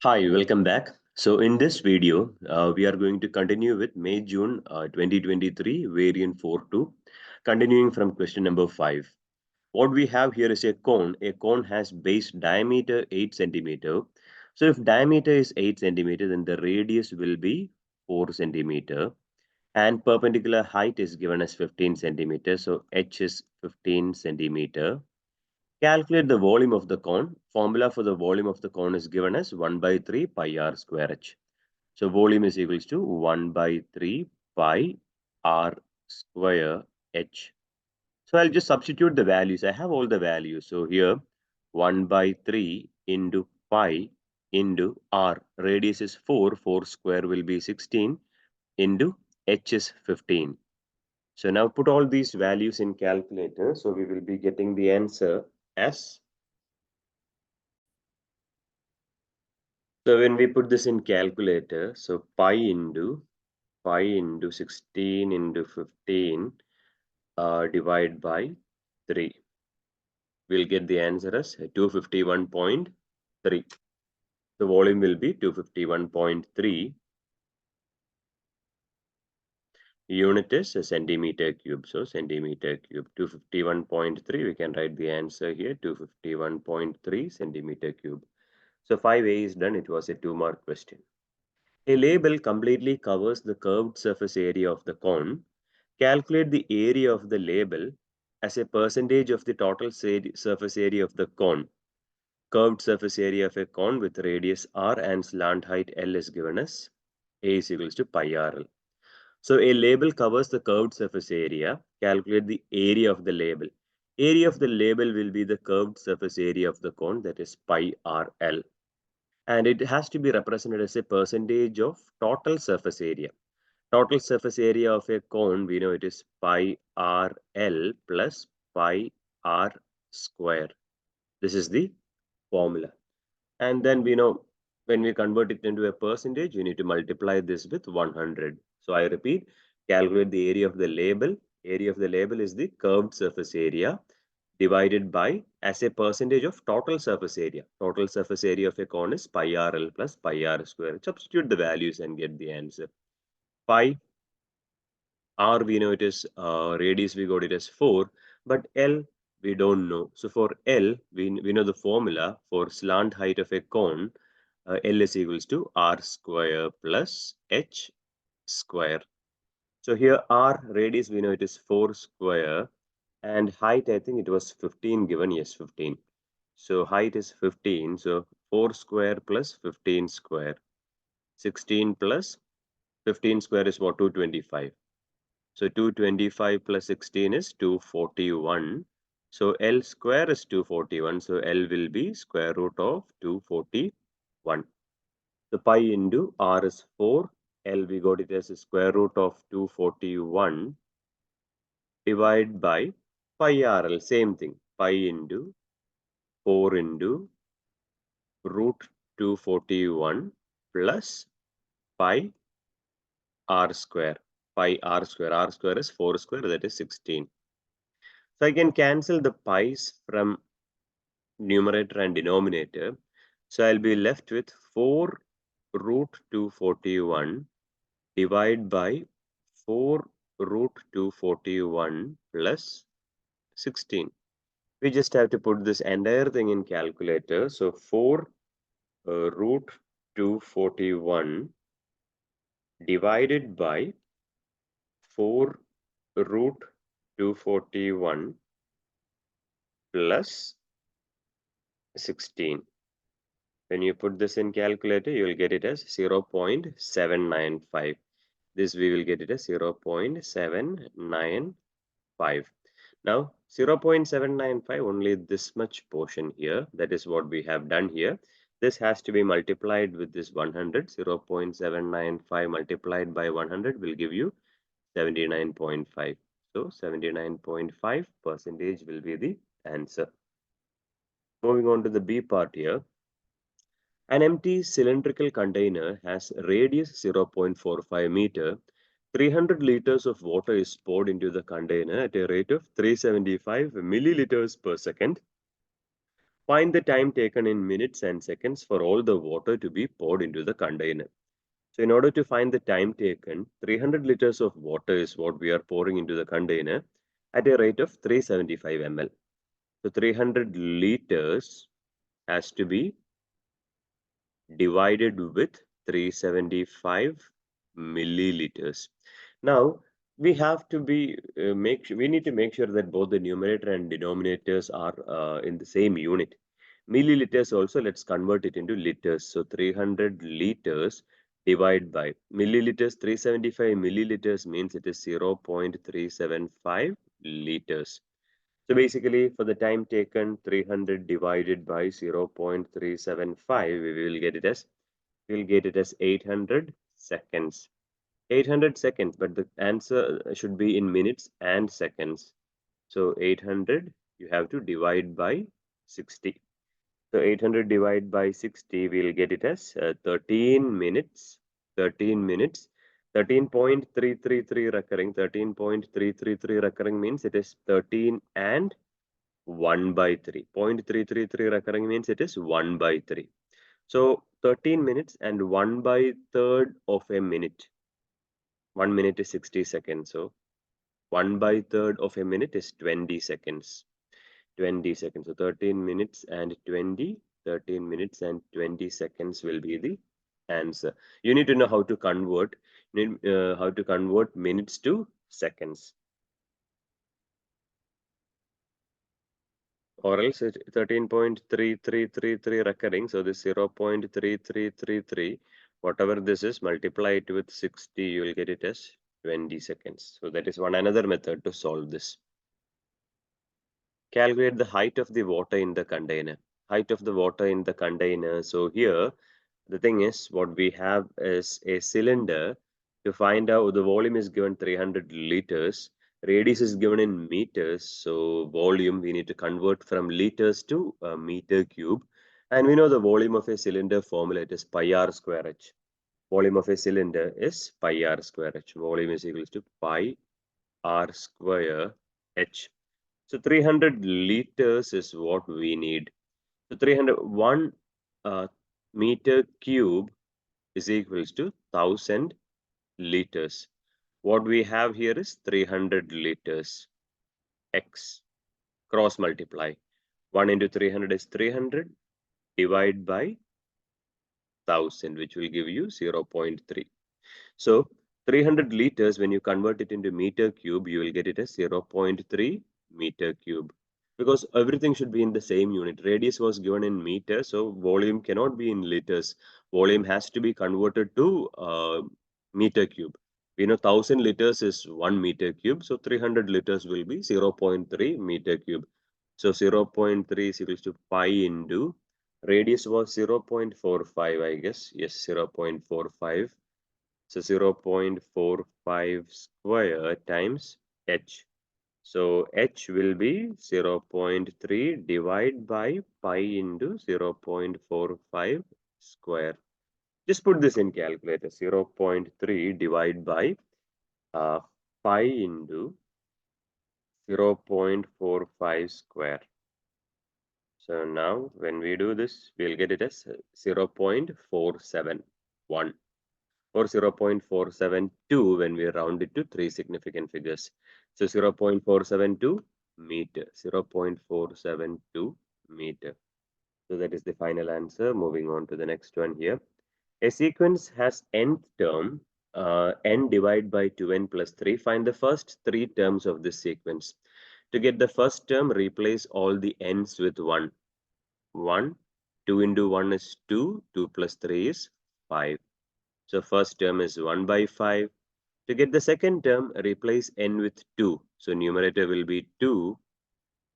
Hi, welcome back. So in this video, we are going to continue with May-June 2023 variant 4.2, continuing from question number 5. What we have here is a cone. A cone has base diameter 8 centimeter. So if diameter is 8 centimeter, then the radius will be 4 centimeter. And perpendicular height is given as 15 centimeter. So h is 15 centimeter. Calculate the volume of the cone. Formula for the volume of the cone is given as 1 by 3 pi r square h. So volume is equals to 1 by 3 pi r square h. So I'll just substitute the values. I have all the values. So here 1 by 3 into pi into r. Radius is 4. 4 square will be 16 into h is 15. So now put all these values in calculator. So we will be getting the answer as. So when we put this in calculator, so pi into 16 into 15 divide by 3. We'll get the answer as 251.3. The volume will be 251.3. Unit is a centimeter cube. So centimeter cube 251.3. We can write the answer here 251.3 centimeter cube. So 5A is done. It was a 2-mark question. A label completely covers the curved surface area of the cone. Calculate the area of the label as a percentage of the total surface area of the cone. Curved surface area of a cone with radius r and slant height L is given as A is equals to pi rl. So a label covers the curved surface area. Calculate the area of the label. Area of the label will be the curved surface area of the cone, that is pi rl. And it has to be represented as a percentage of total surface area. Total surface area of a cone, we know it is pi rl plus pi r square. This is the formula. And then we know when we convert it into a percentage, you need to multiply this with 100. So I repeat, calculate the area of the label. Area of the label is the curved surface area divided by as a percentage of total surface area. Total surface area of a cone is pi rl plus pi r square. Substitute the values and get the answer. Pi r we know it is radius, we got it as 4, but L we don't know. So for L, we know the formula for slant height of a cone. L is equals to r square plus h square. So here r radius we know it is 4 square, and height I think it was 15 given. Yes, 15. So height is 15. So 4 square plus 15 square. 16 plus 15 square is what? 225. So 225 plus 16 is 241. So L square is 241. So L will be square root of 241. The pi into R is 4. L we got it as a square root of 241 divided by pi RL. Same thing. Pi into 4 into root 241 plus pi R square. Pi R square. R square is 4 square, that is 16. So I can cancel the pi's from numerator and denominator. So I'll be left with 4 root 241 divided by 4 root 241 plus 16. We just have to put this entire thing in calculator. So 4 root 241 divided by 4 root 241 plus 16. When you put this in calculator, you will get it as 0.795. This we will get it as 0.795. Now 0.795, only this much portion here. That is what we have done here. This has to be multiplied with this 100. 0.795 multiplied by 100 will give you 79.5. So 79.5 percentage will be the answer. Moving on to the B part here. An empty cylindrical container has radius 0.45 meter. 300 liters of water is poured into the container at a rate of 375 milliliters per second. Find the time taken in minutes and seconds for all the water to be poured into the container. So in order to find the time taken, 300 liters of water is what we are pouring into the container at a rate of 375 ml. So 300 liters has to be divided with 375 milliliters. Now we have to be we need to make sure that both the numerator and denominators are in the same unit. Milliliters also, let's convert it into liters. So 300 liters divided by milliliters, 375 milliliters means it is 0.375 liters. So basically, for the time taken, 300 divided by 0.375, we will get it as 800 seconds. 800 seconds, but the answer should be in minutes and seconds. So 800, you have to divide by 60. So 800 divided by 60, we'll get it as 13 minutes. 13 minutes. 13.333 recurring. 13.333 recurring means it is 13 and 1 by 3. 0.333 recurring means it is 1 by 3. So 13 minutes and 1 by third of a minute. 1 minute is 60 seconds. So 1 by third of a minute is 20 seconds. 20 seconds. So 13 minutes and 20. 13 minutes and 20 seconds will be the answer. You need to know how to convert, minutes to seconds. Or else 13.3333 recurring. So this 0.3333, whatever this is, multiply it with 60, you will get it as 20 seconds. So that is another method to solve this. Calculate the height of the water in the container. Height of the water in the container. So here, the thing is, what we have is a cylinder. To find out, the volume is given 300 liters. Radius is given in meters. So volume, we need to convert from liters to meter cube. And we know the volume of a cylinder formula, it is pi r square h. Volume of a cylinder is pi r square h. Volume is equals to pi r square h. So 300 liters is what we need. So 301 meter cube is equals to 1000 liters. What we have here is 300 liters. X cross multiply. 1 into 300 is 300. Divide by 1000, which will give you 0.3. So 300 liters, when you convert it into meter cube, you will get it as 0.3 meter cube. Because everything should be in the same unit. Radius was given in meters, so volume cannot be in liters. Volume has to be converted to meter cube. We know 1000 liters is 1 meter cube, so 300 liters will be 0.3 meter cube. So 0.3 is equals to pi into, radius was 0.45, I guess. Yes, 0.45. So 0.45 square times h. So h will be 0.3 divided by pi into 0.45 square. Just put this in calculator. 0.3 divided by pi into 0.45 square. So now when we do this, we'll get it as 0.471 or 0.472 when we round it to three significant figures. So 0.472 meter, 0.472 meter. So that is the final answer. Moving on to the next one here. A sequence has nth term, n divided by 2n plus 3. Find the first three terms of this sequence. To get the first term, replace all the n's with 1. 1, 2 into 1 is 2, 2 plus 3 is 5. So first term is 1 by 5. To get the second term, replace n with 2. So numerator will be 2.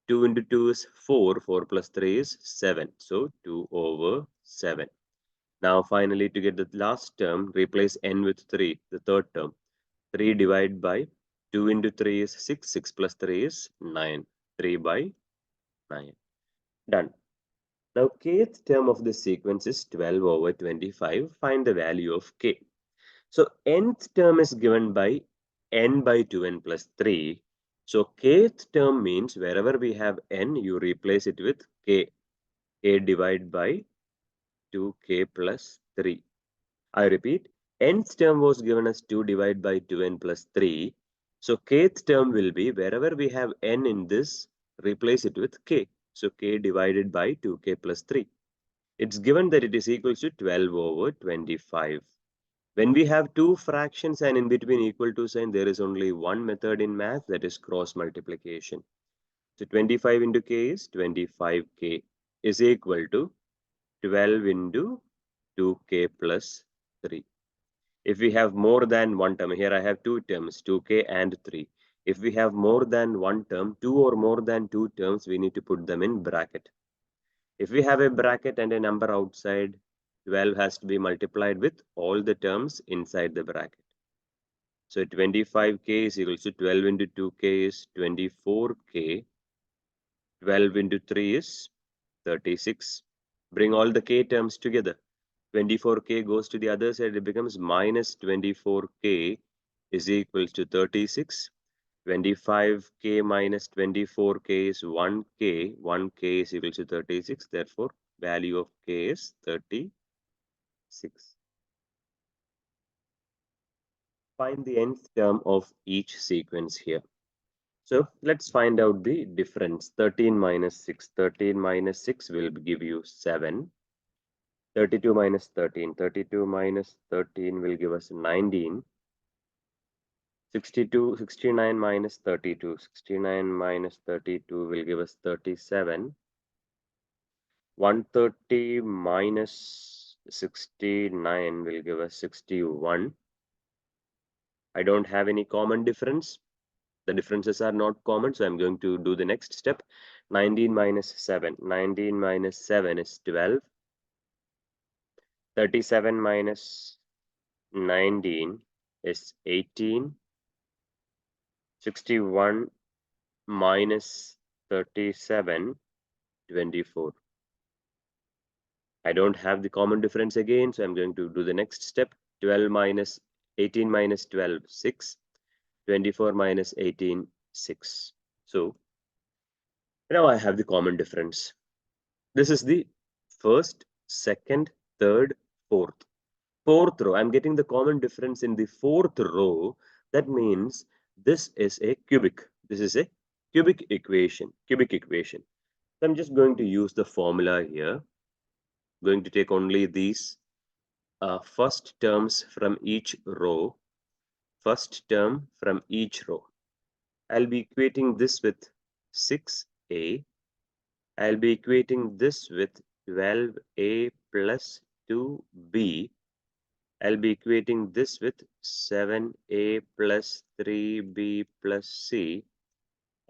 2 into 2 is 4. 4 plus 3 is 7. So 2 over 7. Now finally, to get the last term, replace n with 3, the third term. 3 divided by 2 into 3 is 6. 6 plus 3 is 9. 3 by 9. Done. Now kth term of this sequence is 12 over 25. Find the value of k. So nth term is given by n by 2n plus 3. So kth term means wherever we have n, you replace it with k. a divided by 2k plus 3. I repeat, nth term was given as 2 divided by 2n plus 3. So kth term will be, wherever we have n in this, replace it with k. So k divided by 2k plus 3. It's given that it is equal to 12 over 25. When we have two fractions and in between equal to sign, there is only one method in math, that is cross multiplication. So 25 into k is 25k is equal to 12 into 2k plus 3. If we have more than one term, here I have two terms, 2k and 3. If we have more than one term, two or more than two terms, we need to put them in bracket. If we have a bracket and a number outside, 12 has to be multiplied with all the terms inside the bracket. So 25k is equal to 12 into 2k is 24k. 12 into 3 is 36. Bring all the k terms together. 24k goes to the other side, it becomes minus 24k is equals to 36. 25k minus 24k is 1k. 1k is equal to 36. Therefore, value of k is 36. Find the nth term of each sequence here. So let's find out the difference. 13 minus 6. 13 minus 6 will give you 7. 32 minus 13. 32 minus 13 will give us 19. 69 minus 32. 69 minus 32 will give us 37. 130 minus 69 will give us 61. I don't have any common difference. The differences are not common, so I'm going to do the next step. 19 minus 7. 19 minus 7 is 12. 37 minus 19 is 18. 61 minus 37, 24. I don't have the common difference again, so I'm going to do the next step. 12 minus 18 minus 12, 6. 24 minus 18, 6. So now I have the common difference. This is the first, second, third, fourth. Fourth row, I'm getting the common difference in the fourth row. That means this is a cubic. This is a cubic equation. So I'm just going to use the formula here. Going to take only these first terms from each row. First term from each row. I'll be equating this with 6a. I'll be equating this with 12a plus 2b. I'll be equating this with 7a plus 3b plus c.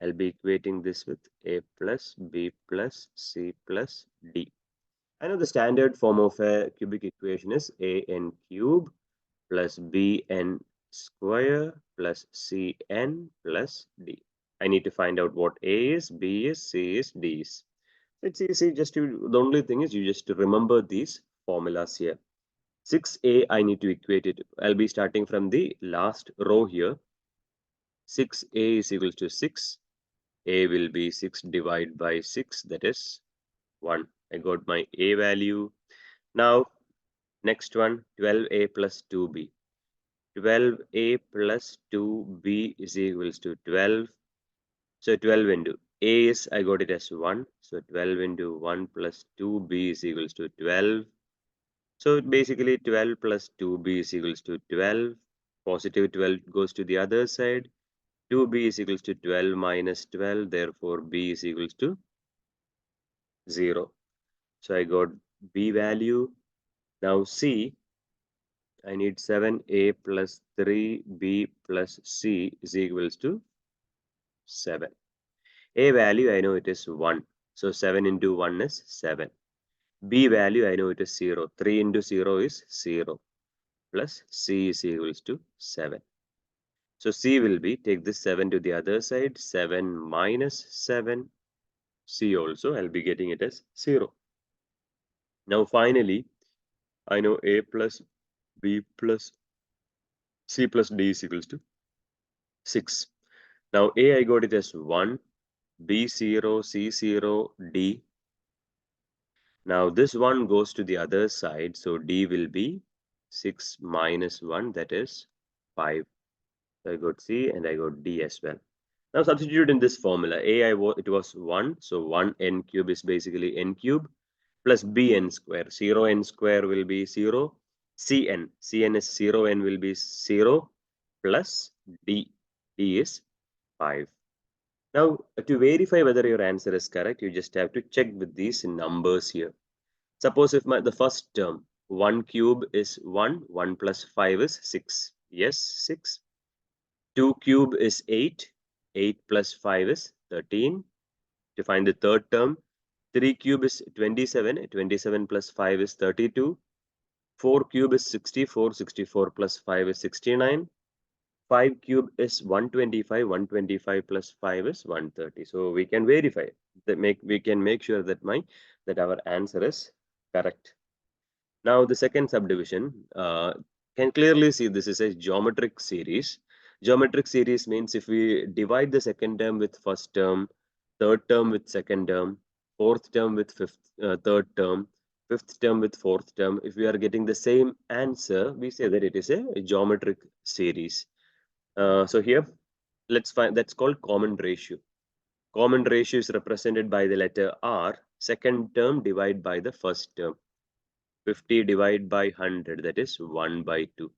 I'll be equating this with a plus b plus c plus d. I know the standard form of a cubic equation is an cube plus bn square plus cn plus d. I need to find out what a is, b is, c is, d is. It's easy. The only thing is you just remember these formulas here. 6a, I need to equate it. I'll be starting from the last row here. 6a is equal to 6. A will be 6 divided by 6, that is 1. I got my a value. Now, next one, 12a plus 2b. 12a plus 2b is equals to 12. So 12 into a is, I got it as 1. So 12 into 1 plus 2b is equals to 12. So basically 12 plus 2b is equals to 12. Positive 12 goes to the other side. 2b is equals to 12 minus 12. Therefore, b is equals to 0. So I got b value. Now c, I need 7a plus 3b plus c is equals to 7. A value, I know it is 1. So 7 into 1 is 7. B value, I know it is 0. 3 into 0 is 0. Plus c is equals to 7. So c will be, take this 7 to the other side. 7 minus 7. C also, I'll be getting it as 0. Now finally, I know a plus b plus c plus d is equals to 6. Now a, I got it as 1. B 0, C 0, D. Now this 1 goes to the other side, so d will be 6 minus 1, that is 5. So I got C and I got D as well. Now substitute in this formula. It was 1, so 1n cube is basically n cube plus bn square. 0n square will be 0. Cn is 0n will be 0 plus D. D is 5. Now to verify whether your answer is correct, you just have to check with these numbers here. Suppose if the first term 1 cube is 1, 1 plus 5 is 6. Yes, 6. 2 cube is 8. 8 plus 5 is 13. To find the third term, 3 cube is 27. 27 plus 5 is 32. 4 cube is 64. 64 plus 5 is 69. 5 cube is 125. 125 plus 5 is 130. So we can verify that we can make sure that our answer is correct. Now the second subdivision can clearly see this is a geometric series. Geometric series means if we divide the second term with first term, third term with second term, fourth term with third term, fifth term with fourth term, if we are getting the same answer, we say that it is a geometric series. So here, let's find that's called common ratio. Common ratio is represented by the letter R, second term divided by the first term. 50 divided by 100, that is 1 by 2.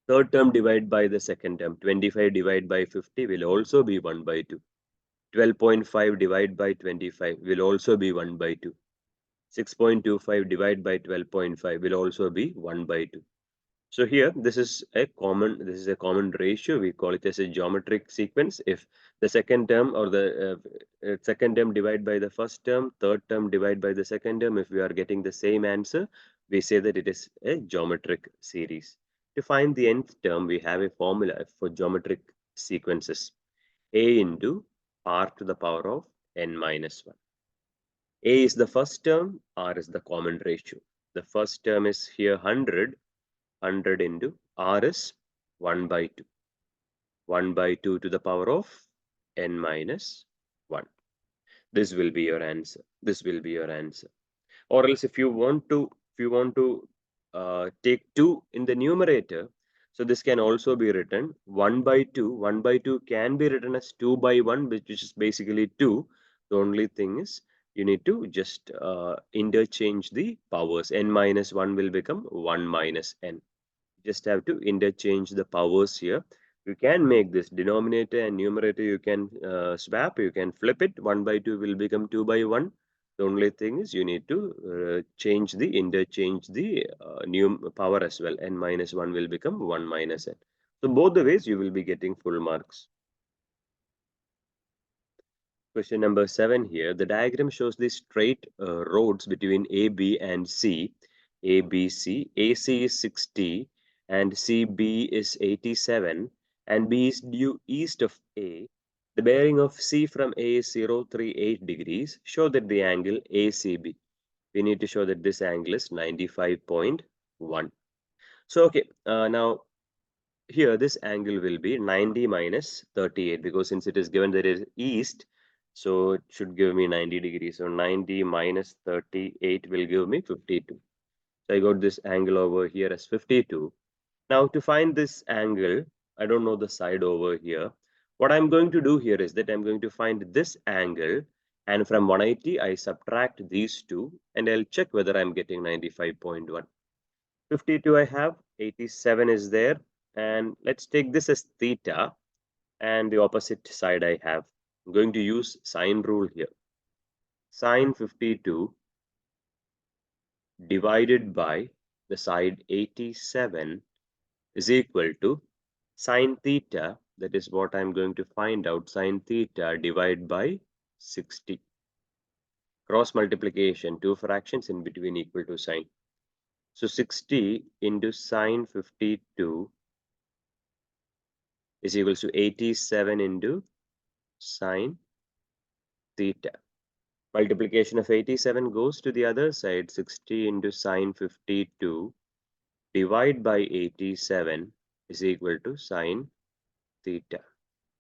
Third term divided by the second term, 25 divided by 50 will also be 1 by 2. 12.5 divided by 25 will also be 1 by 2. 6.25 divided by 12.5 will also be 1 by 2. So here, this is a common ratio. We call it as a geometric sequence. If the second term or the second term divided by the first term, third term divided by the second term, if we are getting the same answer, we say that it is a geometric series. To find the nth term, we have a formula for geometric sequences. A into r to the power of n minus 1. A is the first term, r is the common ratio. The first term is here 100 into r is 1 by 2. 1 by 2 to the power of n minus 1. This will be your answer. This will be your answer. Or else if you want to take 2 in the numerator, so this can also be written 1 by 2. 1 by 2 can be written as 2 by 1, which is basically 2. The only thing is you need to just interchange the powers. N minus 1 will become 1 minus n. Just have to interchange the powers here. You can make this denominator and numerator, you can swap, you can flip it. 1 by 2 will become 2 by 1. The only thing is you need to interchange the power as well. N minus 1 will become 1 minus n. So both the ways you will be getting full marks. Question number 7 here. The diagram shows the straight roads between A, B and C. A, B, C. AC is 60 and CB is 87 and B is due east of A. The bearing of C from A is 038 degrees. Show that the angle ACB. We need to show that this angle is 95.1. So, okay, now here this angle will be 90 minus 38 because since it is given that it is east, so it should give me 90 degrees. So 90 minus 38 will give me 52. So I got this angle over here as 52. Now to find this angle, I don't know the side over here. What I'm going to do here is that I'm going to find this angle, and from 180 I subtract these two and I'll check whether I'm getting 95.1. 52 I have, 87 is there, and let's take this as theta, and the opposite side I have. I'm going to use sine rule here. Sine 52 divided by the side 87 is equal to sine theta, that is what I'm going to find out, sine theta divided by 60. Cross multiplication, two fractions in between equal to sign. So 60 into sine 52 is equals to 87 into sine theta. Multiplication of 87 goes to the other side. 60 into sine 52 divide by 87 is equal to sine theta.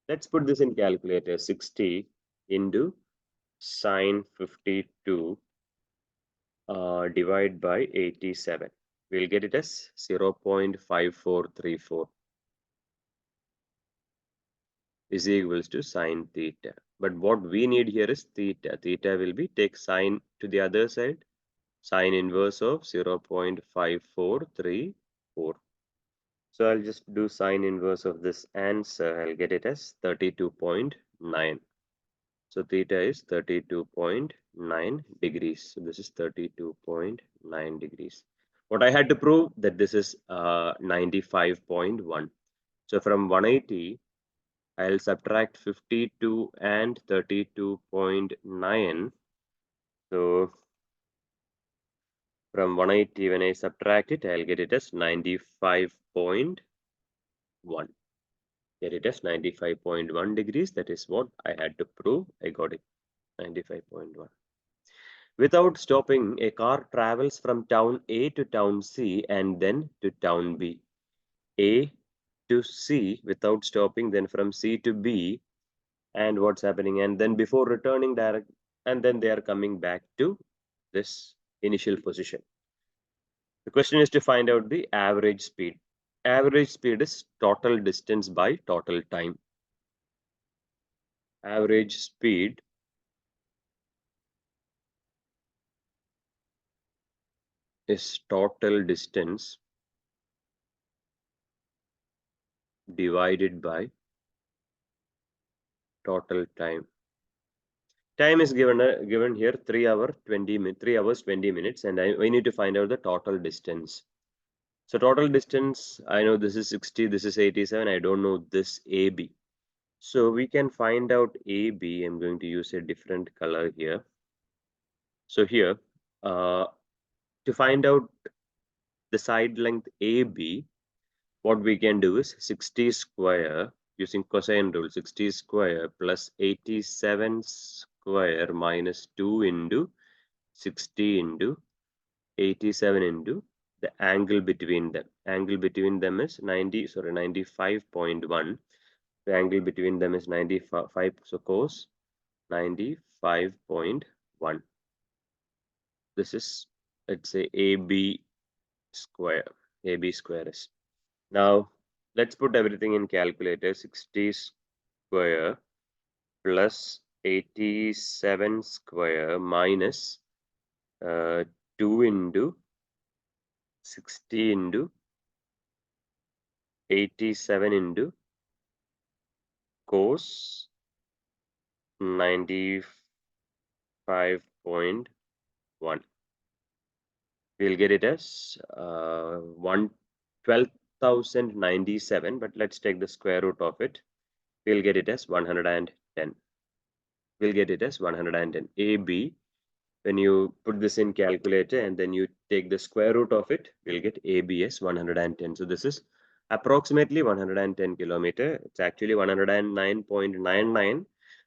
Let's put this in calculator. 60 into sine 52 divide by 87. We'll get it as 0.5434 is equals to sine theta. But what we need here is theta. Theta will be take sine to the other side. Sine inverse of 0.5434. So I'll just do sine inverse of this answer. I'll get it as 32.9. So theta is 32.9 degrees. So this is 32.9 degrees. What I had to prove that this is 95.1. So from 180, I'll subtract 52 and 32.9. So from 180, when I subtract it, I'll get it as 95.1. Get it as 95.1 degrees. That is what I had to prove. I got it, 95.1. Without stopping, a car travels from town A to town C and then to town B. A to C without stopping, then from C to B, and what's happening, and then before returning direct, and then they are coming back to this initial position. The question is to find out the average speed. Average speed is total distance by total time. Average speed is total distance divided by total time. Time is given here 3 hours 20 minutes, and we need to find out the total distance. So total distance, I know this is 60, this is 87. I don't know this AB. So we can find out AB. I'm going to use a different color here. So here, to find out the side length AB, what we can do is 60 square using cosine rule, 60 square plus 87 square minus 2 into 60 into 87 into the angle between them. Angle between them is 95.1. The angle between them is 95, so cos 95.1. This is, let's say, AB square. AB square is. Now, let's put everything in calculator. 60 square plus 87 square minus 2 into 60 into 87 into cos 95.1. We'll get it as 12,097, but let's take the square root of it. We'll get it as 110. We'll get it as 110. AB, when you put this in calculator and then you take the square root of it, we'll get AB as 110. So this is approximately 110 kilometer. It's actually 109.99.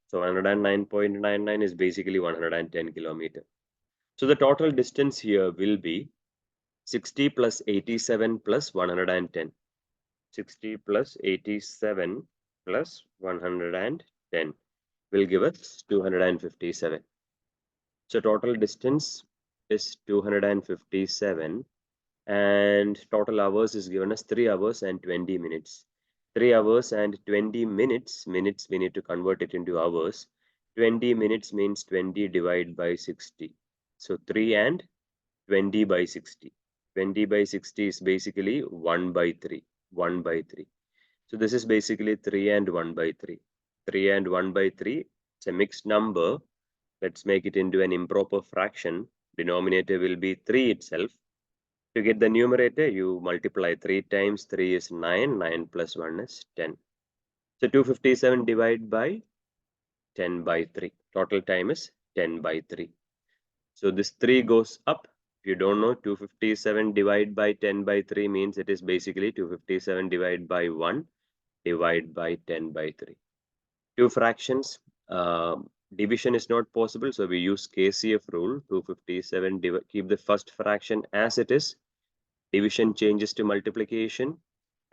So 109.99 is basically 110 kilometer. So the total distance here will be 60 plus 87 plus 110. 60 plus 87 plus 110 will give us 257. So total distance is 257, and total hours is given as 3 hours and 20 minutes. 3 hours and 20 minutes, we need to convert it into hours. 20 minutes means 20 divided by 60. So 3 and 20 by 60. 20 by 60 is basically 1 by 3. 1 by 3. So this is basically 3 and 1 by 3. 3 and 1 by 3. It's a mixed number. Let's make it into an improper fraction. Denominator will be 3 itself. To get the numerator, you multiply 3 times 3 is 9. 9 plus 1 is 10. So 257 divided by 10 by 3. Total time is 10 by 3. So this 3 goes up. If you don't know, 257 divided by 10 by 3 means it is basically 257 divided by 1 divided by 10 by 3. Two fractions, division is not possible, so we use KCF rule. 257, keep the first fraction as it is. Division changes to multiplication,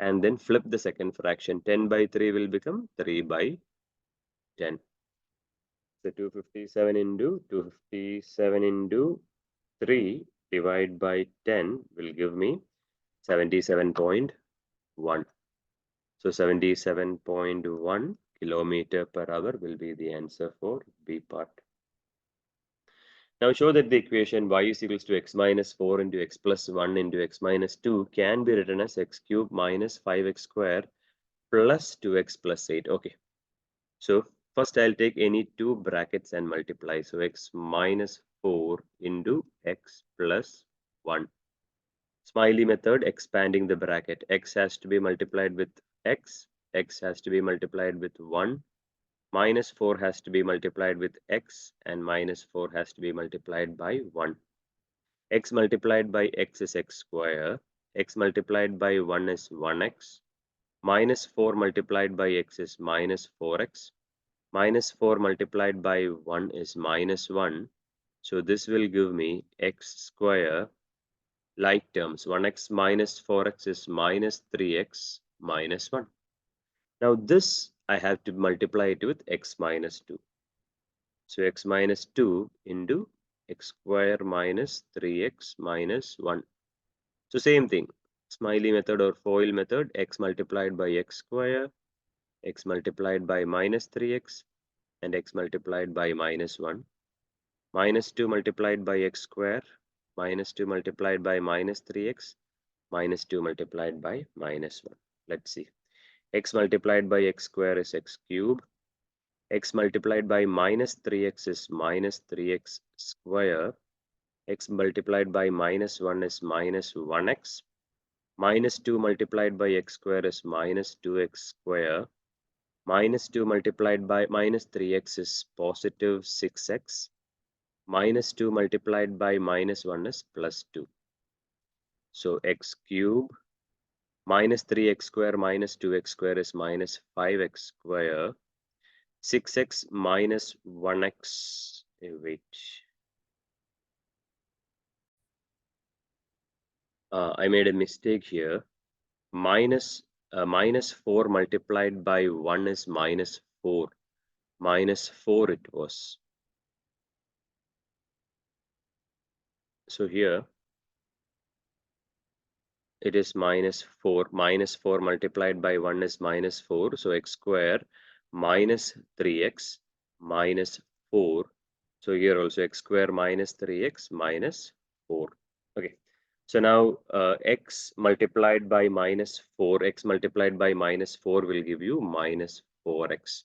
and then flip the second fraction. 10 by 3 will become 3 by 10. So 257 into 3 divided by 10 will give me 77.1. So 77.1 kilometer per hour will be the answer for B part. Now show that the equation y is equals to x minus 4 into x plus 1 into x minus 2 can be written as x cube minus 5x square plus 2x plus 8. Okay. So first I'll take any two brackets and multiply. So x minus 4 into x plus 1. Smiley method, expanding the bracket. X has to be multiplied with x. X has to be multiplied with 1. Minus 4 has to be multiplied with x, and minus 4 has to be multiplied by 1. X multiplied by x is x square. X multiplied by 1 is 1x. Minus 4 multiplied by x is minus 4x. Minus 4 multiplied by 1 is minus 1. So this will give me x square. Like terms, 1x minus 4x is minus 3x minus 1. Now this I have to multiply it with x minus 2. So x minus 2 into x square minus 3x minus 1. So same thing, Smiley method or FOIL method, x multiplied by x square, x multiplied by minus 3x, and x multiplied by minus 1. Minus 2 multiplied by x square, minus 2 multiplied by minus 3x, minus 2 multiplied by minus 1. Let's see. X multiplied by x square is x cube. X multiplied by minus 3x is minus 3x square. X multiplied by minus 1 is minus 1x. Minus 2 multiplied by x square is minus 2x square. Minus 2 multiplied by minus 3x is positive 6x. Minus 2 multiplied by minus 1 is plus 2. So x cube minus 3x square minus 2x square is minus 5x square. 6x minus 1x. Wait. I made a mistake here. Minus 4 multiplied by 1 is minus 4. Minus 4 it was. So here it is minus 4. Minus 4 multiplied by 1 is minus 4. So x square minus 3x minus 4. So here also x square minus 3x minus 4. Okay. So now x multiplied by minus 4, x multiplied by minus 4 will give you minus 4x.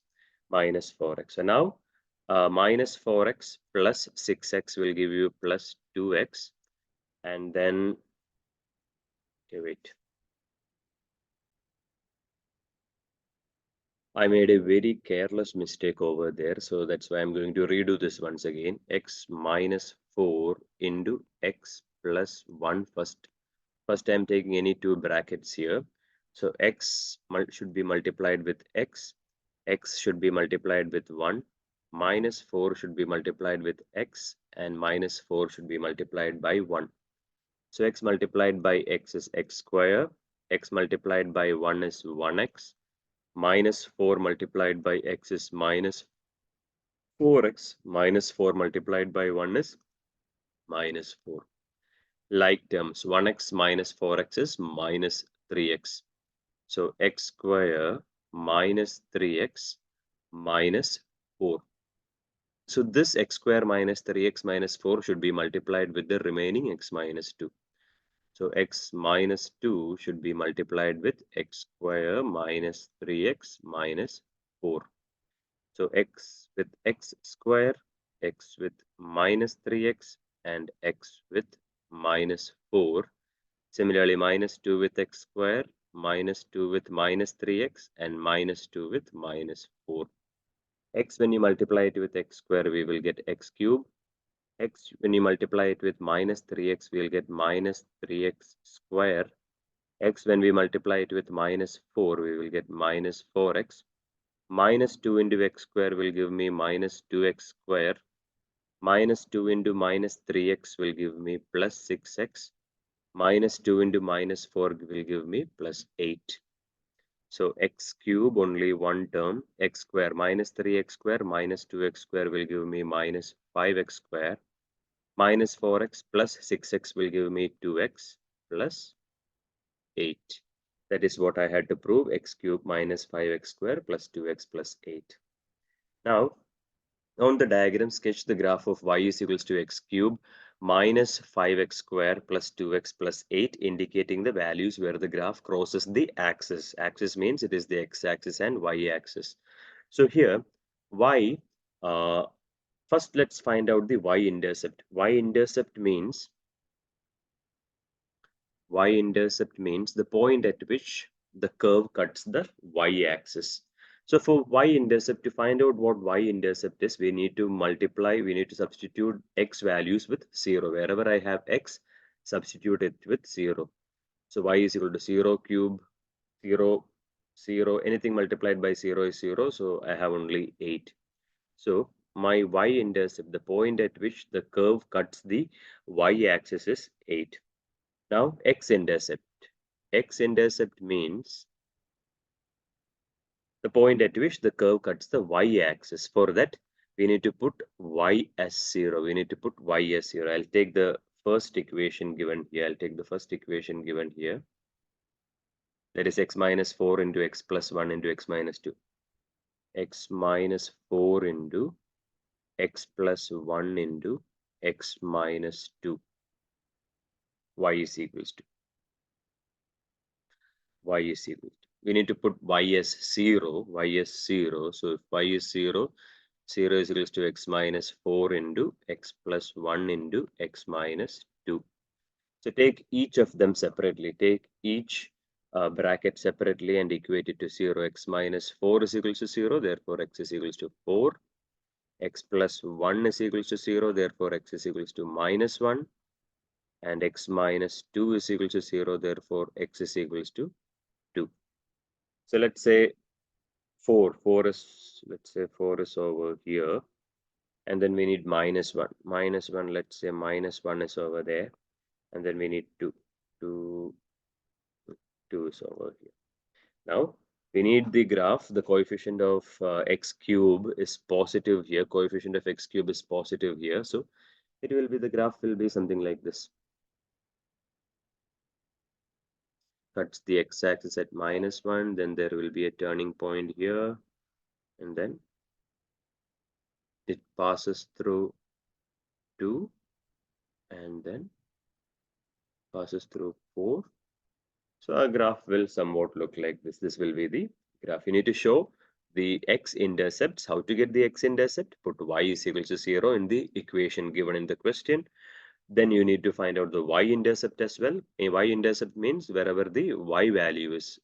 Minus 4x. So now minus 4x plus 6x will give you plus 2x. And then, okay, wait. I made a very careless mistake over there. So that's why I'm going to redo this once again. X minus 4 into x plus 1 first. First, I'm taking any two brackets here. So x should be multiplied with x. X should be multiplied with 1. Minus 4 should be multiplied with x. And minus 4 should be multiplied by 1. So x multiplied by x is x square. X multiplied by 1 is 1x. Minus 4 multiplied by x is minus 4x. Minus 4 multiplied by 1 is minus 4. Like terms, 1x minus 4x is minus 3x. So x square minus 3x minus 4. So this x square minus 3x minus 4 should be multiplied with the remaining x minus 2. So x minus 2 should be multiplied with x square minus 3x minus 4. So x with x square, x with minus 3x, and x with minus 4. Similarly, minus 2 with x square, minus 2 with minus 3x, and minus 2 with minus 4. X, when you multiply it with x square, we will get x cube. X, when you multiply it with minus 3x, we will get minus 3x square. X, when we multiply it with minus 4, we will get minus 4x. Minus 2 into x square will give me minus 2x square. Minus 2 into minus 3x will give me plus 6x. Minus 2 into minus 4 will give me plus 8. So x cube, only one term, x square minus 3x square minus 2x square will give me minus 5x square. Minus 4x plus 6x will give me 2x plus 8. That is what I had to prove, x cube minus 5x square plus 2x plus 8. Now, on the diagram, sketch the graph of y is equals to x cube minus 5x square plus 2x plus 8, indicating the values where the graph crosses the axis. Axis means it is the x-axis and y-axis. So here, y, first let's find out the y-intercept. Y-intercept means the point at which the curve cuts the y-axis. So for y-intercept, to find out what y-intercept is, we need to substitute x values with 0. Wherever I have x, substitute it with 0. So y is equal to 0 cube, 0, 0, anything multiplied by 0 is 0, so I have only 8. So my y-intercept, the point at which the curve cuts the y-axis, is 8. Now x-intercept. X-intercept means the point at which the curve cuts the y-axis. For that, we need to put y as 0. We need to put y as 0. I'll take the first equation given here. That is x minus 4 into x plus 1 into x minus 2. X minus 4 into x plus 1 into x minus 2. Y is equals to. We need to put y as 0. So if y is 0, 0 is equals to x minus 4 into x plus 1 into x minus 2. So take each of them separately. Take each bracket separately and equate it to 0. X minus 4 is equals to 0, therefore x is equals to 4. X plus 1 is equals to 0, therefore x is equals to minus 1. And x minus 2 is equals to 0, therefore x is equals to 2. So let's say 4 is over here, and then we need minus 1. Let's say minus 1 is over there, and then we need 2. 2 is over here. Now we need the graph. The coefficient of x cube is positive here. So the graph will be something like this. Cuts the x-axis at minus 1, then there will be a turning point here, and then it passes through 2, and then passes through 4. So our graph will somewhat look like this. This will be the graph. You need to show the x-intercepts. How to get the x-intercept? Put y is equal to 0 in the equation given in the question. Then you need to find out the y-intercept as well. A y-intercept means wherever the y value is,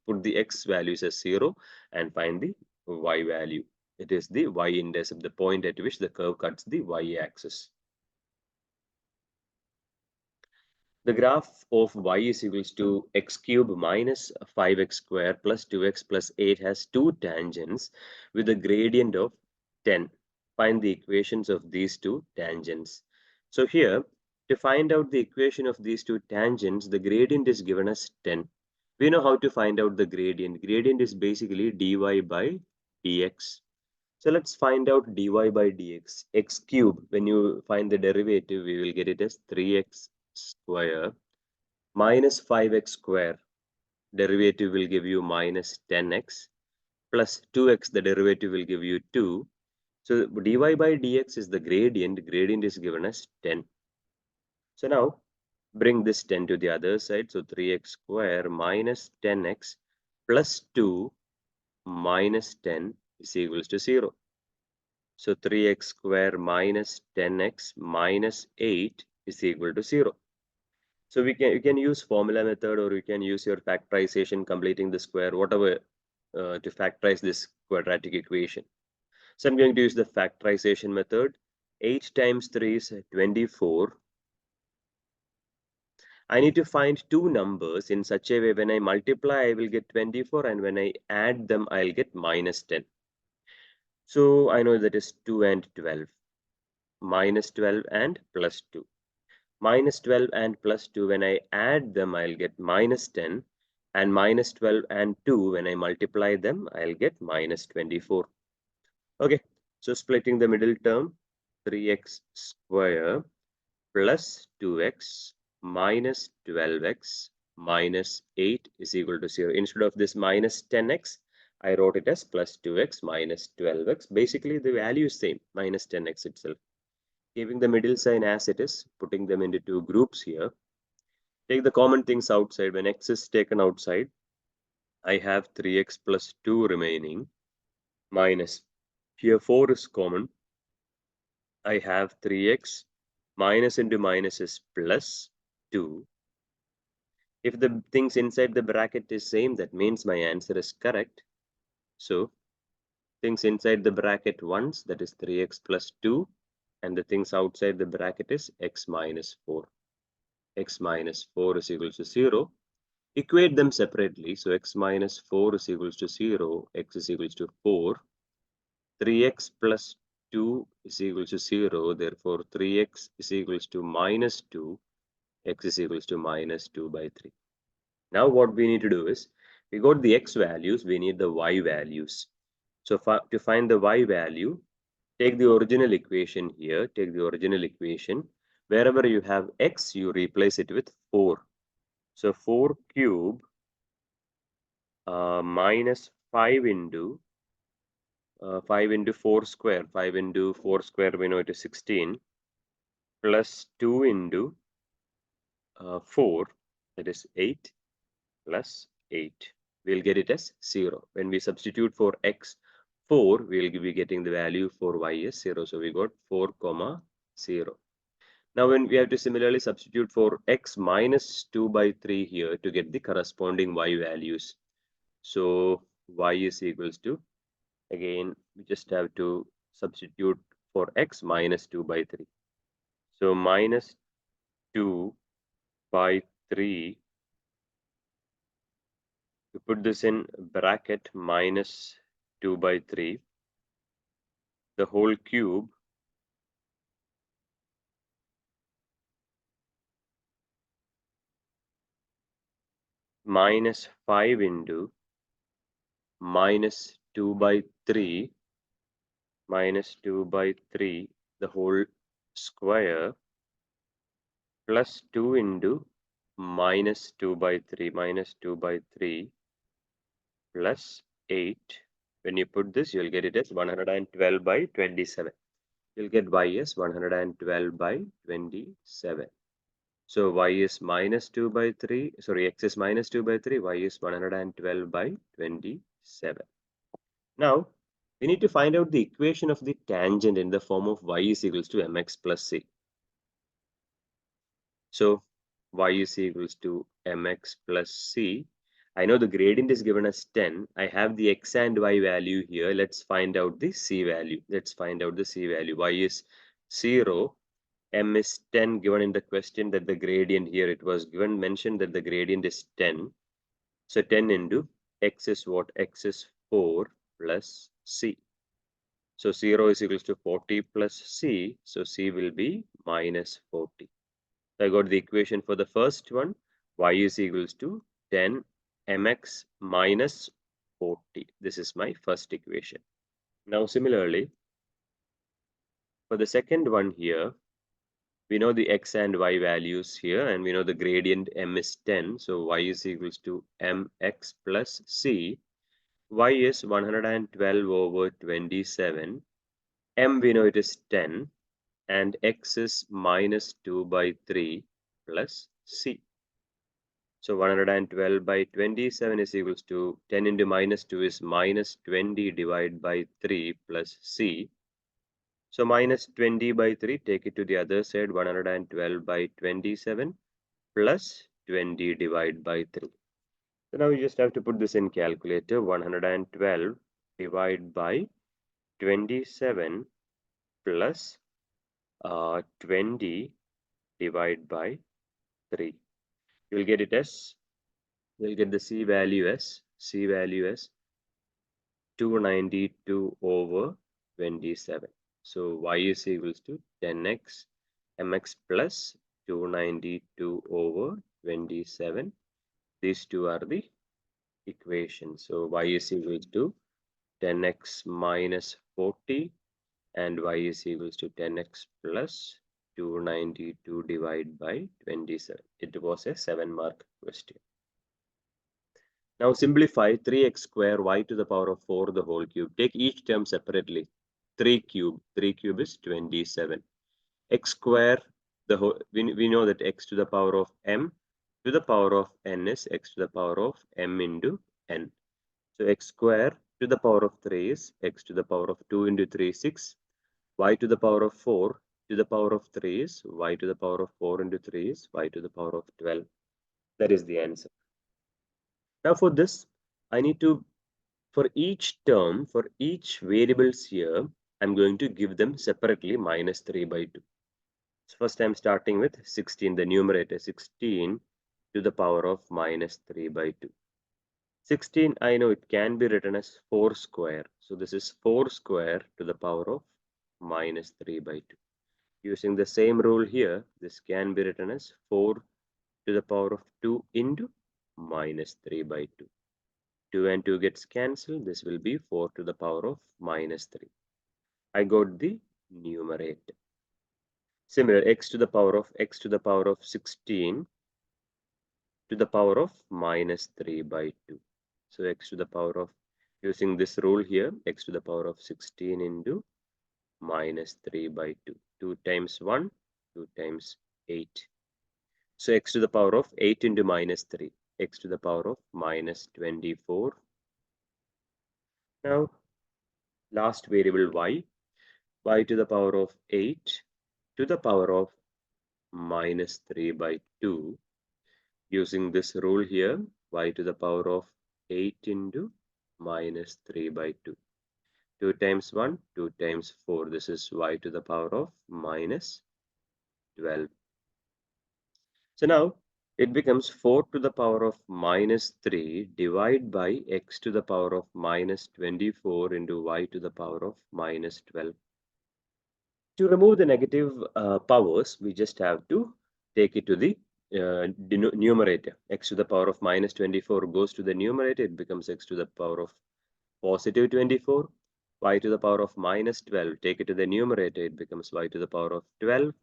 put the x values as 0 and find the y value. It is the y-intercept, the point at which the curve cuts the y-axis. The graph of y is equals to x cube minus 5x square plus 2x plus 8 has two tangents with a gradient of 10. Find the equations of these two tangents. So here, to find out the equation of these two tangents, the gradient is given as 10. We know how to find out the gradient. Gradient is basically dy by dx. So let's find out dy by dx. X cube, when you find the derivative, we will get it as 3x square minus 5x square. Derivative will give you minus 10x plus 2x, the derivative will give you 2. So dy by dx is the gradient. Gradient is given as 10. So now bring this 10 to the other side. So 3x square minus 10x plus 2 minus 10 is equals to 0. So 3x square minus 10x minus 8 is equal to 0. So you can use formula method, or you can use your factorization, completing the square, whatever, to factorize this quadratic equation. So I'm going to use the factorization method. 8 times 3 is 24. I need to find two numbers in such a way when I multiply, I will get 24, and when I add them, I'll get minus 10. So I know that is 2 and 12. Minus 12 and plus 2. Minus 12 and plus 2, when I add them, I'll get minus 10. And minus 12 and 2, when I multiply them, I'll get minus 24. Okay, so splitting the middle term, 3x square plus 2x minus 12x minus 8 is equal to 0. Instead of this minus 10x, I wrote it as plus 2x minus 12x. Basically, the value is same, minus 10x itself. Keeping the middle sign as it is, putting them into two groups here. Take the common things outside. When x is taken outside, I have 3x plus 2 remaining minus. Here 4 is common. I have 3x minus into minus is plus 2. If the things inside the bracket is same, that means my answer is correct. So things inside the bracket once, that is 3x plus 2, and the things outside the bracket is x minus 4. X minus 4 is equal to 0. Equate them separately. So x minus 4 is equal to 0, x is equal to 4. 3x plus 2 is equal to 0, therefore 3x is equal to minus 2, x is equal to minus 2 by 3. Now what we need to do is, we got the x values, we need the y values. So to find the y value, take the original equation here, take the original equation. Wherever you have x, you replace it with 4. So 4 cube minus 5 into 5 into 4 square. 5 into 4 square, we know it is 16, plus 2 into 4, that is 8, plus 8. We'll get it as 0. When we substitute for x 4, we'll be getting the value for y is 0. So we got 4 comma 0. Now when we have to similarly substitute for x minus 2 by 3 here to get the corresponding y values. So y is equals to, again we just have to substitute for x minus 2 by 3. So minus 2 by 3, to put this in bracket, minus 2 by 3, the whole cube minus 5 into minus 2 by 3 minus 2 by 3, the whole square, plus 2 into minus 2 by 3 minus 2 by 3 plus 8. When you put this, you'll get it as 112 by 27. You'll get y as 112 by 27. So y is minus 2 by 3, sorry, x is minus 2 by 3, y is 112 by 27. Now, we need to find out the equation of the tangent in the form of y is equals to mx plus c. So, y is equals to mx plus c. I know the gradient is given as 10. I have the x and y value here. Let's find out the c value. Let's find out the c value. Y is 0. M is 10 given in the question that the gradient here, it was given mentioned that the gradient is 10. So 10 into x is what? X is 4 plus c. So 0 is equals to 40 plus c. So c will be minus 40. So I got the equation for the first one. Y is equals to 10 mx minus 40. This is my first equation. Now similarly, for the second one here, we know the x and y values here, and we know the gradient m is 10. So y is equals to mx plus c. Y is 112 over 27. M we know it is 10. And x is minus 2 by 3 plus c. So 112 by 27 is equals to 10 into minus 2 is minus 20 divided by 3 plus c. So minus 20 by 3, take it to the other side, 112 by 27 plus 20 divided by 3. So now you just have to put this in calculator. 112 divided by 27 plus 20 divided by 3. You'll get it as, you'll get the c value as 292 over 27. So y is equals to 10x mx plus 292 over 27. These two are the equations. So y is equals to 10x minus 40 and y is equals to 10x plus 292 divided by 27. It was a 7-mark question. Now simplify 3x square y to the power of 4 the whole cube. Take each term separately. 3 cube is 27. X square, we know that x to the power of m to the power of n is x to the power of m into n. So x square to the power of 3 is x to the power of 2 into 3 6. Y to the power of 4 to the power of 3 is y to the power of 4 into 3 is y to the power of 12. That is the answer. Now for this, I need to, for each term, for each variables here, I'm going to give them separately minus 3 by 2. So first I'm starting with 16, the numerator 16 to the power of minus 3 by 2. 16, I know it can be written as 4 square. So this is 4 square to the power of minus 3 by 2. Using the same rule here, this can be written as 4 to the power of 2 into minus 3 by 2. 2 and 2 gets cancelled. This will be 4 to the power of minus 3. I got the numerator. Similar, x to the power of 16 to the power of minus 3 by 2. So x to the power of, using this rule here, x to the power of 16 into minus 3 by 2. 2 times 1, 2 times 8. So x to the power of 8 into minus 3, x to the power of minus 24. Now, last variable y to the power of 8 to the power of minus 3 by 2. Using this rule here, y to the power of 8 into minus 3 by 2. 2 times 1, 2 times 4. This is y to the power of minus 12. So now it becomes 4 to the power of minus 3 divided by x to the power of minus 24 into y to the power of minus 12. To remove the negative powers, we just have to take it to the numerator. X to the power of minus 24 goes to the numerator. It becomes x to the power of positive 24. Y to the power of minus 12. Take it to the numerator. It becomes y to the power of 12.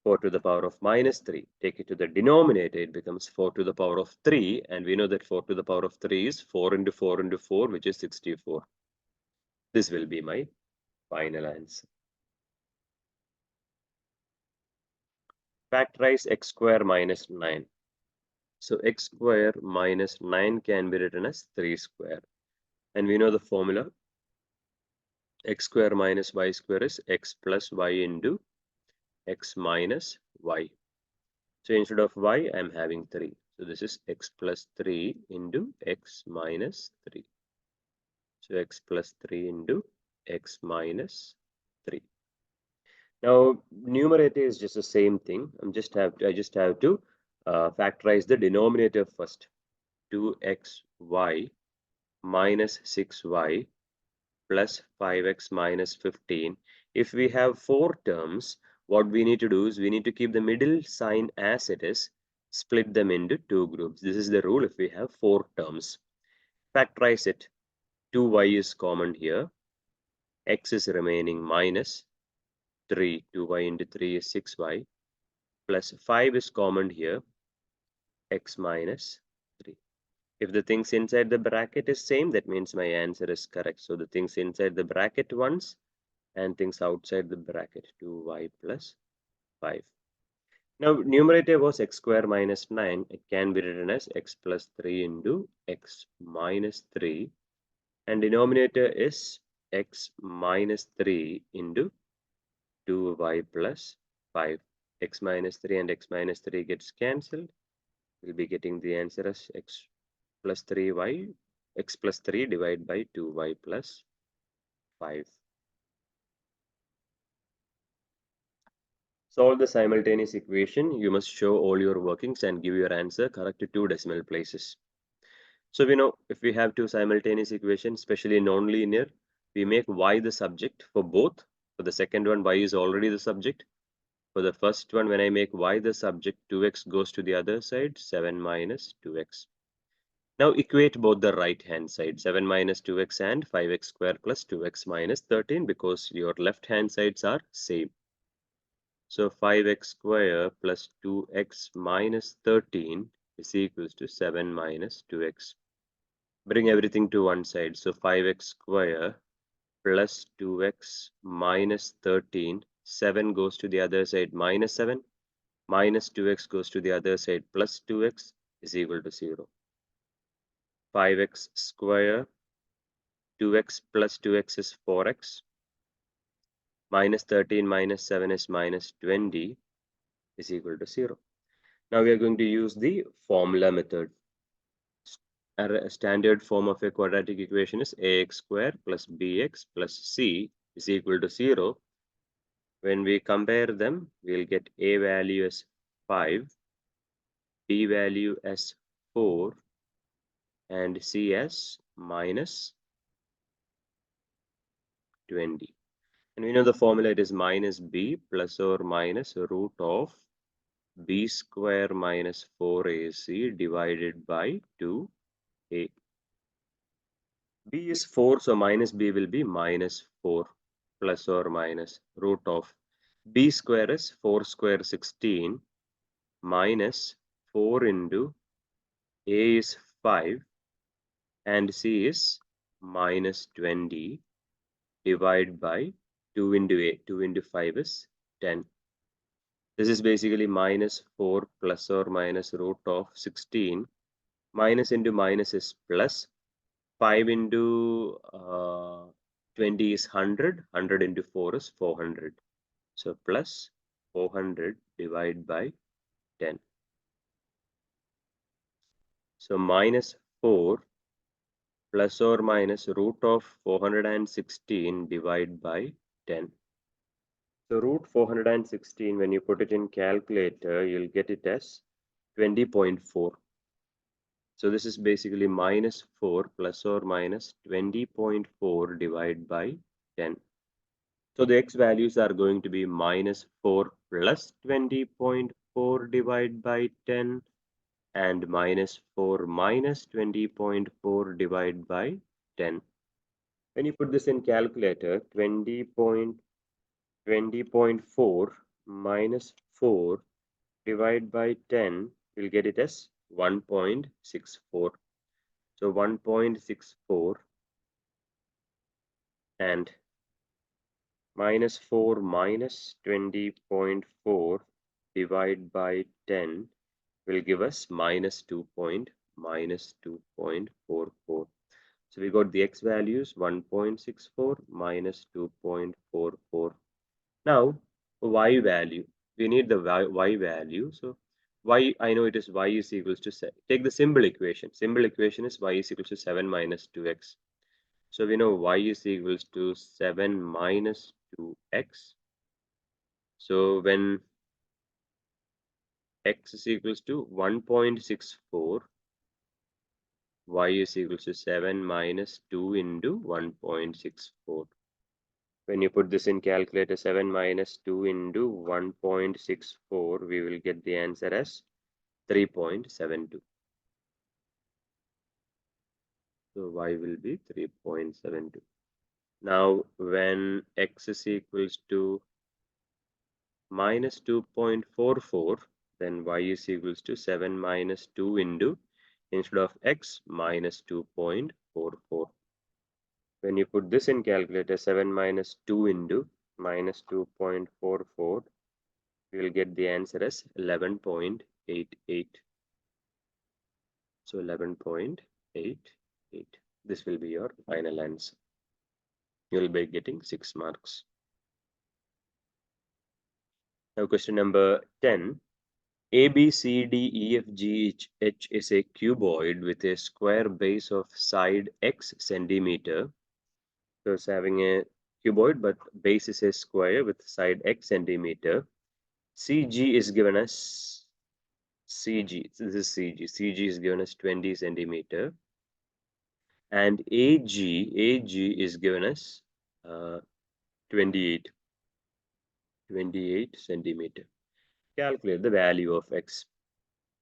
4 to the power of minus 3. Take it to the denominator. It becomes 4 to the power of 3. And we know that 4 to the power of 3 is 4 into 4 into 4, which is 64. This will be my final answer. Factorize x square minus 9. So x square minus 9 can be written as 3 square. And we know the formula. X square minus y square is x plus y into x minus y. So instead of y, I'm having 3. So this is x plus 3 into x minus 3. So x plus 3 into x minus 3. Now numerator is just the same thing. I just have to factorize the denominator first. 2xy minus 6y plus 5x minus 15. If we have 4 terms, what we need to do is we need to keep the middle sign as it is, split them into 2 groups. This is the rule if we have 4 terms. Factorize it. 2y is common here. X is remaining minus 3. 2y into 3 is 6y. Plus 5 is common here. X minus 3. If the things inside the bracket is same, that means my answer is correct. So the things inside the bracket once and things outside the bracket, 2y plus 5. Now numerator was x square minus 9. It can be written as x plus 3 into x minus 3. And denominator is x minus 3 into 2y plus 5. X minus 3 and x minus 3 gets cancelled. We'll be getting the answer as x plus 3y, x plus 3 divided by 2y plus 5. Solve the simultaneous equation. You must show all your workings and give your answer correct to 2 decimal places. So we know if we have 2 simultaneous equations, especially non-linear, we make y the subject for both. For the second one, y is already the subject. For the first one, when I make y the subject, 2x goes to the other side, 7 minus 2x. Now equate both the right hand side, 7 minus 2x and 5x square plus 2x minus 13, because your left hand sides are same. So 5x square plus 2x minus 13 is equals to 7 minus 2x. Bring everything to one side. So 5x square plus 2x minus 13. 7 goes to the other side minus 7. Minus 2x goes to the other side plus 2x is equal to 0. 5x square, 2x plus 2x is 4x. Minus 13 minus 7 is minus 20 is equal to 0. Now we are going to use the formula method. A standard form of a quadratic equation is ax square plus bx plus c is equal to 0. When we compare them, we'll get a value as 5, b value as 4, and c as minus 20. And we know the formula, it is minus b plus or minus root of b square minus 4ac divided by 2a. B is 4, so minus b will be minus 4 plus or minus root of b square is 4 square 16 minus 4 into a is 5 and c is minus 20 divided by 2 into a. 2 into 5 is 10. This is basically minus 4 plus or minus root of 16. Minus into minus is plus. 5 into 20 is 100. 100 into 4 is 400. So plus 400 divided by 10. So minus 4 plus or minus root of 416 divided by 10. So root 416, when you put it in calculator, you'll get it as 20.4. So this is basically minus 4 plus or minus 20.4 divided by 10. So the x values are going to be minus 4 plus 20.4 divided by 10 and minus 4 minus 20.4 divided by 10. When you put this in calculator, 20.4 minus 4 divided by 10, we'll get it as 1.64. So 1.64 and minus 4 minus 20.4 divided by 10 will give us minus 2.44. So we got the x values 1.64 minus 2.44. Now y value. We need the y value. So y, I know it is y is equals to, take the symbol equation. Symbol equation is y is equals to 7 minus 2x. So we know y is equals to 7 minus 2x. So when x is equals to 1.64, y is equals to 7 minus 2 into 1.64. When you put this in calculator, 7 minus 2 into 1.64, we will get the answer as 3.72. So y will be 3.72. Now when x is equals to minus 2.44, then y is equals to 7 minus 2 into, instead of x, minus 2.44. When you put this in calculator, 7 minus 2 into minus 2.44, we will get the answer as 11.88. So 11.88. This will be your final answer. You will be getting 6 marks. Now question number 10. A, B, C, D, E, F, G, H is a cuboid with a square base of side x centimeter. So it's having a cuboid, but base is a square with side x centimeter. CG is given as CG. This is CG. CG is given as 20 centimeter. And AG is given as 28 centimeter. Calculate the value of x.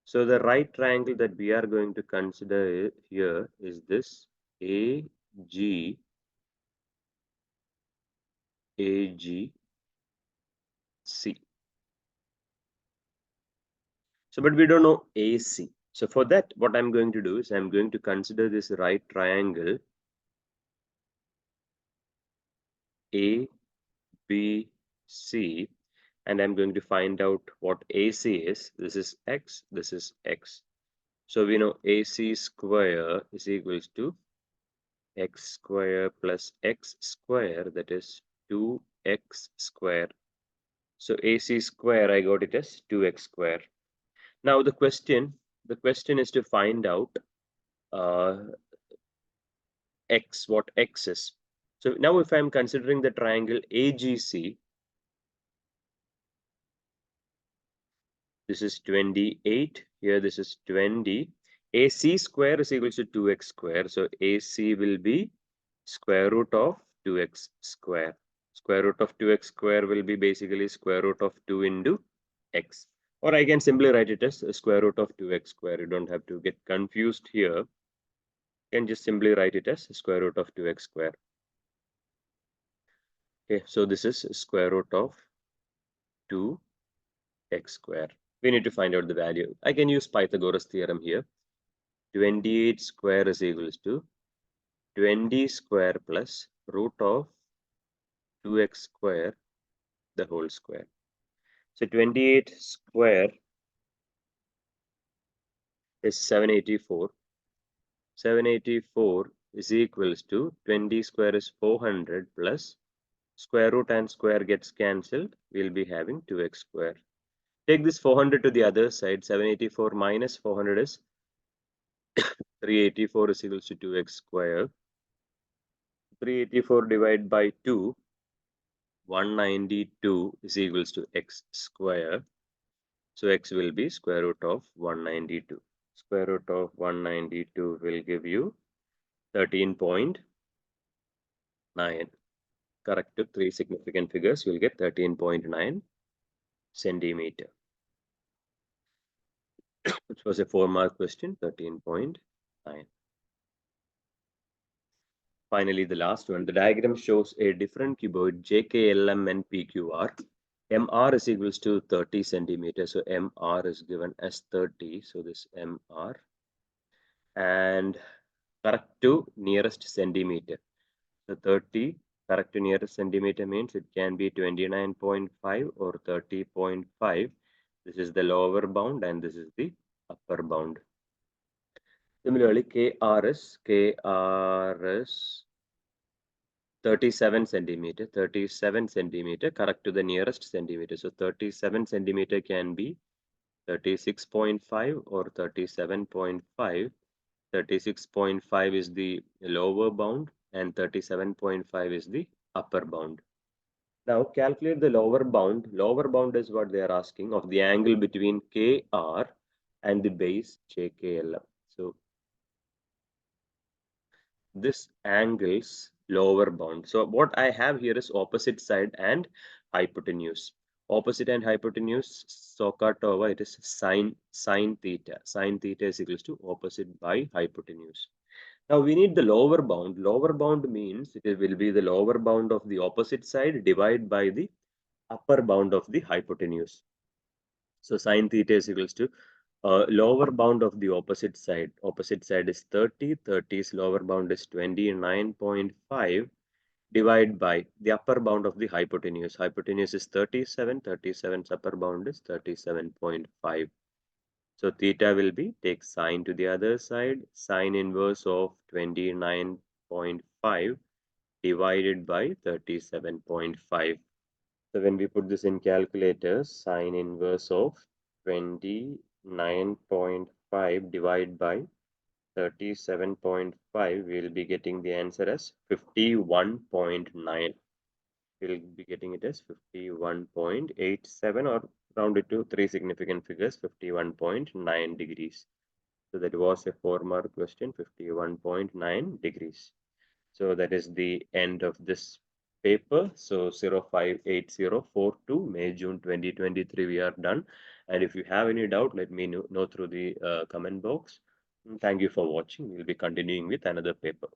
So the right triangle that we are going to consider here is this AG, AGC. So, but we don't know AC. So for that, what I'm going to do is I'm going to consider this right triangle A, B, C, and I'm going to find out what AC is. This is X, this is X. So we know AC square is equals to X square plus X square, that is 2X square. So AC square, I got it as 2X square. Now the question is to find out uh, X, what X is. So now if I'm considering the triangle AGC, this is 28, here this is 20. AC square is equal to 2X square. So AC will be square root of 2X square. Square root of 2X square will be basically square root of 2 into X. Or I can simply write it as square root of 2X square. You don't have to get confused here. You can just simply write it as square root of 2X square. Okay, so this is square root of 2X square. We need to find out the value. I can use Pythagoras theorem here. 28 square is equals to 20 square plus root of 2x square, the whole square. So 28 square is 784. 784 is equals to 20 square is 400 plus square root and square gets cancelled. We'll be having 2x square. Take this 400 to the other side. 784 minus 400 is 384 is equals to 2x square. 384 divided by 2, 192 is equals to x square. So x will be square root of 192. Square root of 192 will give you 13.9. Correct to three significant figures, you will get 13.9 centimeter. Which was a 4-mark question, 13.9. Finally, the last one. The diagram shows a different cuboid JKLM and PQR. MR is equals to 30 centimeters. So MR is given as 30. So this MR. And correct to nearest centimeter. So 30 correct to nearest centimeter means it can be 29.5 or 30.5. This is the lower bound and this is the upper bound. Similarly, KRS 37 centimeter, 37 centimeter, correct to the nearest centimeter. So 37 centimeter can be 36.5 or 37.5. 36.5 is the lower bound and 37.5 is the upper bound. Now calculate the lower bound. Lower bound is what they are asking of the angle between KR and the base JKLM. So this angle's lower bound. So what I have here is opposite side and hypotenuse. Opposite and hypotenuse, SOHCAHTOA, it is sine theta. Sine theta is equals to opposite by hypotenuse. Now we need the lower bound. Lower bound means it will be the lower bound of the opposite side divided by the upper bound of the hypotenuse. So sine theta is equals to lower bound of the opposite side. Opposite side is 30. 30's lower bound is 29.5 divided by the upper bound of the hypotenuse. Hypotenuse is 37. 37's upper bound is 37.5. So theta will be, take sine to the other side, sine inverse of 29.5 divided by 37.5. So when we put this in calculator, sine inverse of 29.5 divided by 37.5, we'll be getting the answer as 51.9. We'll be getting it as 51.87 or round it to three significant figures, 51.9 degrees. So that was a 4-mark question, 51.9 degrees. So that is the end of this paper. So 058042 May June 2023 we are done. And if you have any doubt, let me know through the comment box. Thank you for watching. We'll be continuing with another paper.